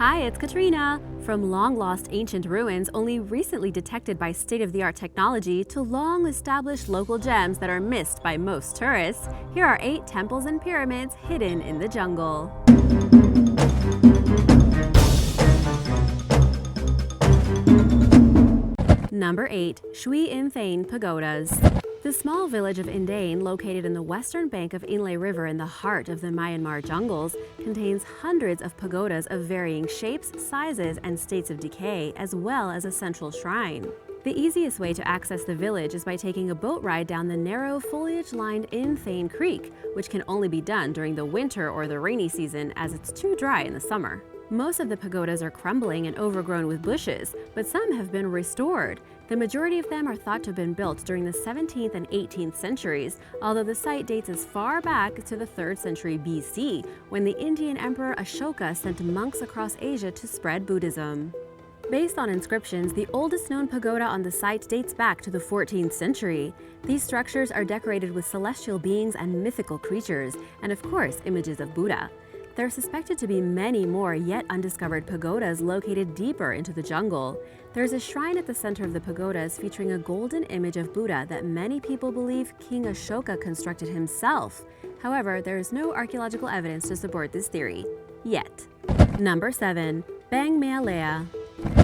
Hi, it's Katrina! From long-lost ancient ruins only recently detected by state-of-the-art technology to long-established local gems that are missed by most tourists, here are 8 temples and pyramids hidden in the jungle. Number 8. Shwe Inn Thein Pagodas. The small village of Indein, located in the western bank of Inle River in the heart of the Myanmar jungles, contains hundreds of pagodas of varying shapes, sizes, and states of decay, as well as a central shrine. The easiest way to access the village is by taking a boat ride down the narrow, foliage-lined Inn Thein Creek, which can only be done during the winter or the rainy season as it's too dry in the summer. Most of the pagodas are crumbling and overgrown with bushes, but some have been restored. The majority of them are thought to have been built during the 17th and 18th centuries, although the site dates as far back to the 3rd century BC, when the Indian Emperor Ashoka sent monks across Asia to spread Buddhism. Based on inscriptions, the oldest known pagoda on the site dates back to the 14th century. These structures are decorated with celestial beings and mythical creatures, and of course, images of Buddha. There are suspected to be many more yet undiscovered pagodas located deeper into the jungle. There's a shrine at the center of the pagodas featuring a golden image of Buddha that many people believe King Ashoka constructed himself. However, there is no archaeological evidence to support this theory. Yet. Number 7. Beng Mealea.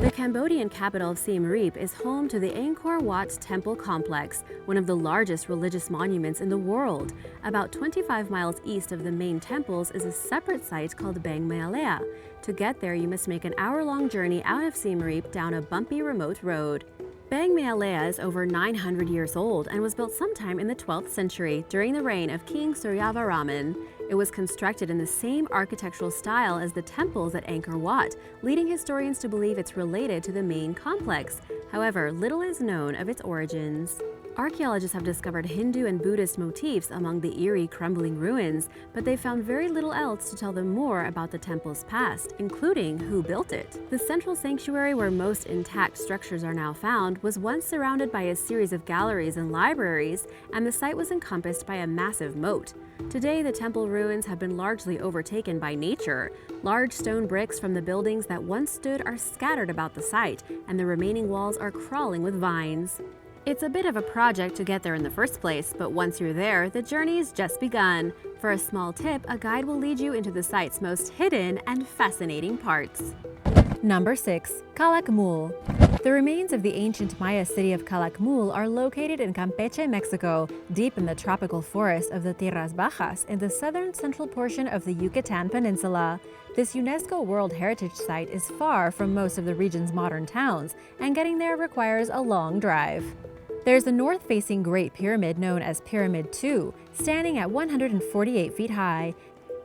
The Cambodian capital of Siem Reap is home to the Angkor Wat Temple complex, one of the largest religious monuments in the world. About 25 miles east of the main temples is a separate site called Beng Mealea. To get there, you must make an hour-long journey out of Siem Reap down a bumpy remote road. Beng Mealea is over 900 years old and was built sometime in the 12th century during the reign of King Suryavaraman. It was constructed in the same architectural style as the temples at Angkor Wat, leading historians to believe it's related to the main complex. However, little is known of its origins. Archaeologists have discovered Hindu and Buddhist motifs among the eerie, crumbling ruins, but they found very little else to tell them more about the temple's past, including who built it. The central sanctuary, where most intact structures are now found, was once surrounded by a series of galleries and libraries, and the site was encompassed by a massive moat. Today, the temple ruins have been largely overtaken by nature. Large stone bricks from the buildings that once stood are scattered about the site, and the remaining walls are crawling with vines. It's a bit of a project to get there in the first place, but once you're there, the journey's just begun. For a small tip, a guide will lead you into the site's most hidden and fascinating parts. Number 6. Calakmul. The remains of the ancient Maya city of Calakmul are located in Campeche, Mexico, deep in the tropical forest of the Tierras Bajas in the southern central portion of the Yucatan Peninsula. This UNESCO World Heritage Site is far from most of the region's modern towns, and getting there requires a long drive. There's a north-facing Great Pyramid known as Pyramid 2, standing at 148 feet high.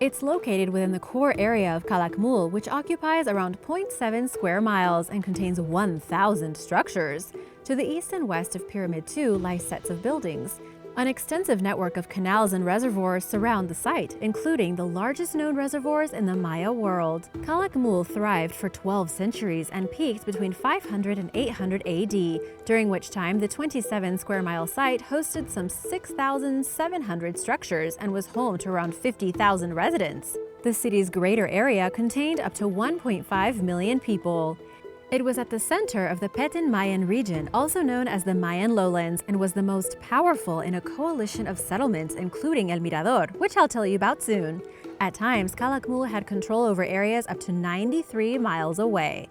It's located within the core area of Calakmul, which occupies around 0.7 square miles and contains 1,000 structures. To the east and west of Pyramid 2 lie sets of buildings. An extensive network of canals and reservoirs surround the site, including the largest known reservoirs in the Maya world. Calakmul thrived for 12 centuries and peaked between 500 and 800 AD, during which time the 27-square-mile site hosted some 6,700 structures and was home to around 50,000 residents. The city's greater area contained up to 1.5 million people. It was at the center of the Petin Mayan region, also known as the Mayan lowlands, and was the most powerful in a coalition of settlements, including El Mirador, which I'll tell you about soon. At times, Calakmul had control over areas up to 93 miles away.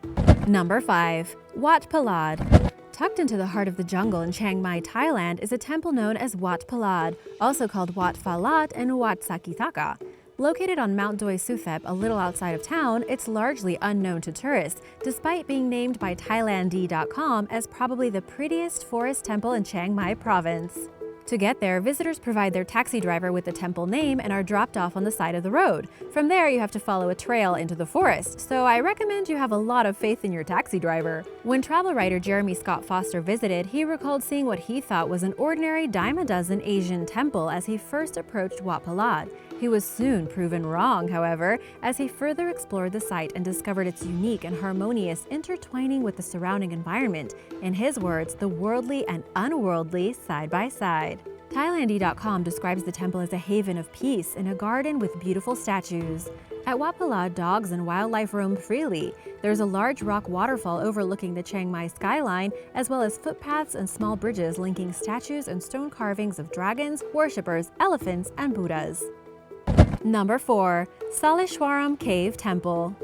Number 5. Wat Pelada. Tucked into the heart of the jungle in Chiang Mai, Thailand, is a temple known as Wat Pelada, also called Wat Phalat and Wat Sakithaka. Located on Mount Doi Suthep, a little outside of town, it's largely unknown to tourists, despite being named by Thailand.com as probably the prettiest forest temple in Chiang Mai province. To get there, visitors provide their taxi driver with the temple name and are dropped off on the side of the road. From there, you have to follow a trail into the forest, so I recommend you have a lot of faith in your taxi driver. When travel writer Jeremy Scott Foster visited, he recalled seeing what he thought was an ordinary dime-a-dozen Asian temple as he first approached Wat Pelada. He was soon proven wrong, however, as he further explored the site and discovered its unique and harmonious intertwining with the surrounding environment. In his words, the worldly and unworldly side by side. Thailandy.com describes the temple as a haven of peace in a garden with beautiful statues. At Wat Pelada, dogs and wildlife roam freely. There's a large rock waterfall overlooking the Chiang Mai skyline, as well as footpaths and small bridges linking statues and stone carvings of dragons, worshippers, elephants, and Buddhas. Number 4. Saleshwaram Cave Temple.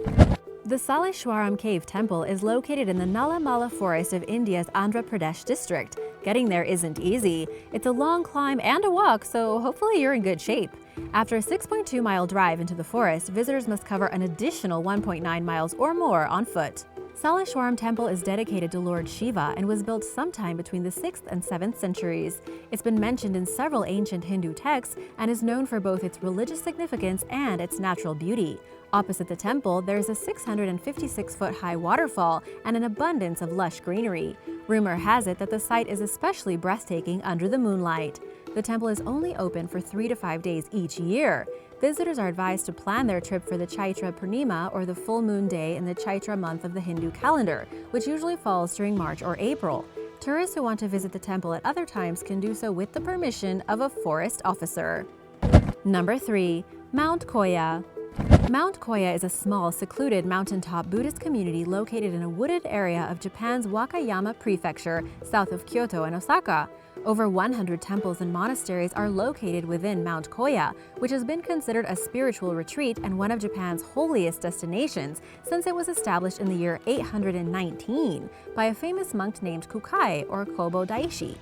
The Saleshwaram Cave Temple is located in the Nalamala Forest of India's Andhra Pradesh district. Getting there isn't easy. It's a long climb and a walk, so hopefully you're in good shape. After a 6.2-mile drive into the forest, visitors must cover an additional 1.9 miles or more on foot. Saleshwaram Temple is dedicated to Lord Shiva and was built sometime between the 6th and 7th centuries. It's been mentioned in several ancient Hindu texts and is known for both its religious significance and its natural beauty. Opposite the temple, there is a 656-foot-high waterfall and an abundance of lush greenery. Rumor has it that the site is especially breathtaking under the moonlight. The temple is only open for 3 to 5 days each year. Visitors are advised to plan their trip for the Chaitra Purnima, or the full moon day in the Chaitra month of the Hindu calendar, which usually falls during March or April. Tourists who want to visit the temple at other times can do so with the permission of a forest officer. Number 3. Mount Koya. Mount Koya is a small, secluded mountaintop Buddhist community located in a wooded area of Japan's Wakayama Prefecture, south of Kyoto and Osaka. Over 100 temples and monasteries are located within Mount Koya, which has been considered a spiritual retreat and one of Japan's holiest destinations since it was established in the year 819 by a famous monk named Kukai, or Kobo Daishi.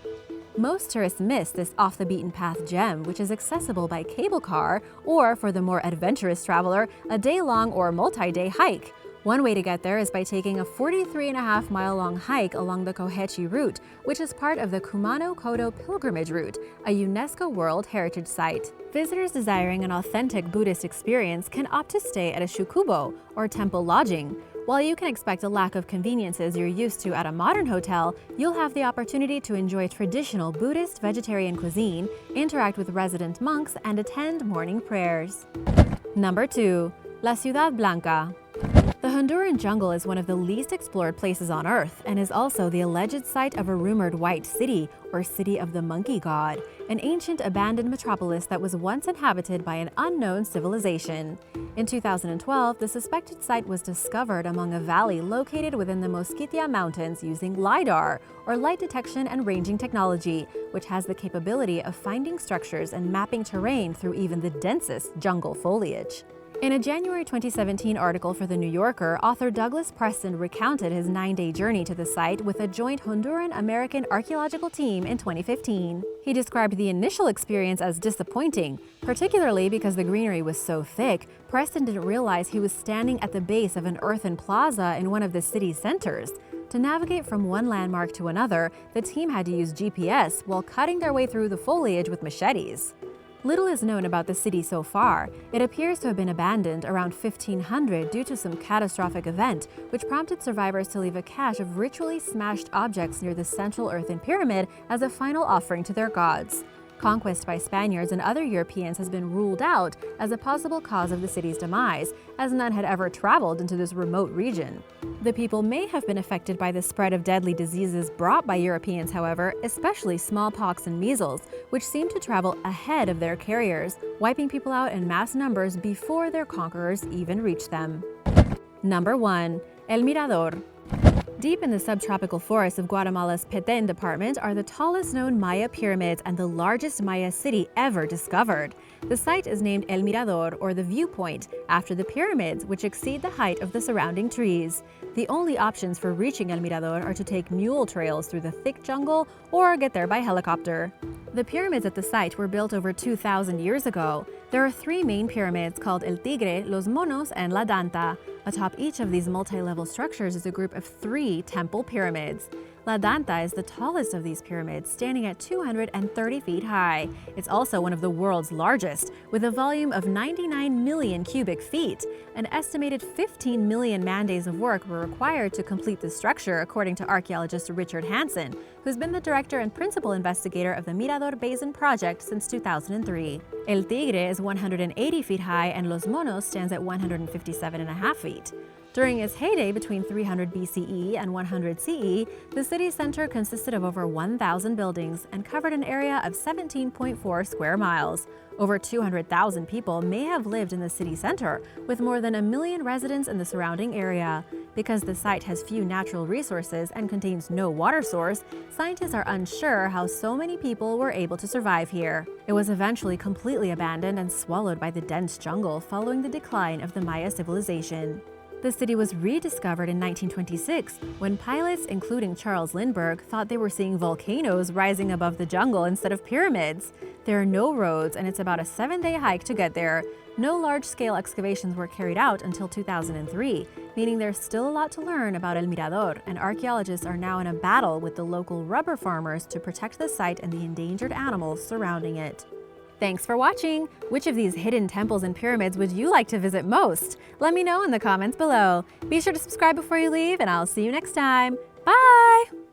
Most tourists miss this off-the-beaten-path gem, which is accessible by cable car or, for the more adventurous traveler, a day-long or multi-day hike. One way to get there is by taking a 43.5-mile-long hike along the Kohechi route, which is part of the Kumano-Kodo Pilgrimage Route, a UNESCO World Heritage Site. Visitors desiring an authentic Buddhist experience can opt to stay at a shukubo, or temple lodging. While you can expect a lack of conveniences you're used to at a modern hotel, you'll have the opportunity to enjoy traditional Buddhist vegetarian cuisine, interact with resident monks, and attend morning prayers. Number 2. La Tsudablanca. The Honduran jungle is one of the least explored places on Earth and is also the alleged site of a rumored White City, or City of the Monkey God, an ancient abandoned metropolis that was once inhabited by an unknown civilization. In 2012, the suspected site was discovered among a valley located within the Mosquitia Mountains using LiDAR, or light detection and ranging technology, which has the capability of finding structures and mapping terrain through even the densest jungle foliage. In a January 2017 article for The New Yorker, author Douglas Preston recounted his 9-day journey to the site with a joint Honduran-American archaeological team in 2015. He described the initial experience as disappointing, particularly because the greenery was so thick. Preston didn't realize he was standing at the base of an earthen plaza in one of the city's centers. To navigate from one landmark to another, the team had to use GPS while cutting their way through the foliage with machetes. Little is known about the city so far. It appears to have been abandoned around 1500 due to some catastrophic event, which prompted survivors to leave a cache of ritually smashed objects near the central earthen pyramid as a final offering to their gods. Conquest by Spaniards and other Europeans has been ruled out as a possible cause of the city's demise, as none had ever traveled into this remote region. The people may have been affected by the spread of deadly diseases brought by Europeans, however, especially smallpox and measles, which seemed to travel ahead of their carriers, wiping people out in mass numbers before their conquerors even reached them. Number 1. El Mirador. Deep in the subtropical forests of Guatemala's Petén department are the tallest known Maya pyramids and the largest Maya city ever discovered. The site is named El Mirador, or the viewpoint, after the pyramids, which exceed the height of the surrounding trees. The only options for reaching El Mirador are to take mule trails through the thick jungle or get there by helicopter. The pyramids at the site were built over 2,000 years ago. There are 3 main pyramids called El Tigre, Los Monos, and La Danta. Atop each of these multi-level structures is a group of 3 temple pyramids. La Danta is the tallest of these pyramids, standing at 230 feet high. It's also one of the world's largest, with a volume of 99 million cubic feet. An estimated 15 million man-days of work were required to complete the structure, according to archaeologist Richard Hansen, who's been the director and principal investigator of the Mirador Basin Project since 2003. El Tigre is 180 feet high and Los Monos stands at 157.5 feet. During its heyday between 300 BCE and 100 CE, the city center consisted of over 1,000 buildings and covered an area of 17.4 square miles. Over 200,000 people may have lived in the city center, with more than 1 million residents in the surrounding area. Because the site has few natural resources and contains no water source, scientists are unsure how so many people were able to survive here. It was eventually completely abandoned and swallowed by the dense jungle following the decline of the Maya civilization. The city was rediscovered in 1926 when pilots, including Charles Lindbergh, thought they were seeing volcanoes rising above the jungle instead of pyramids. There are no roads, and it's about a 7-day hike to get there. No large-scale excavations were carried out until 2003, meaning there's still a lot to learn about El Mirador, and archaeologists are now in a battle with the local rubber farmers to protect the site and the endangered animals surrounding it. Thanks for watching! Which of these hidden temples and pyramids would you like to visit most? Let me know in the comments below. Be sure to subscribe before you leave, and I'll see you next time. Bye!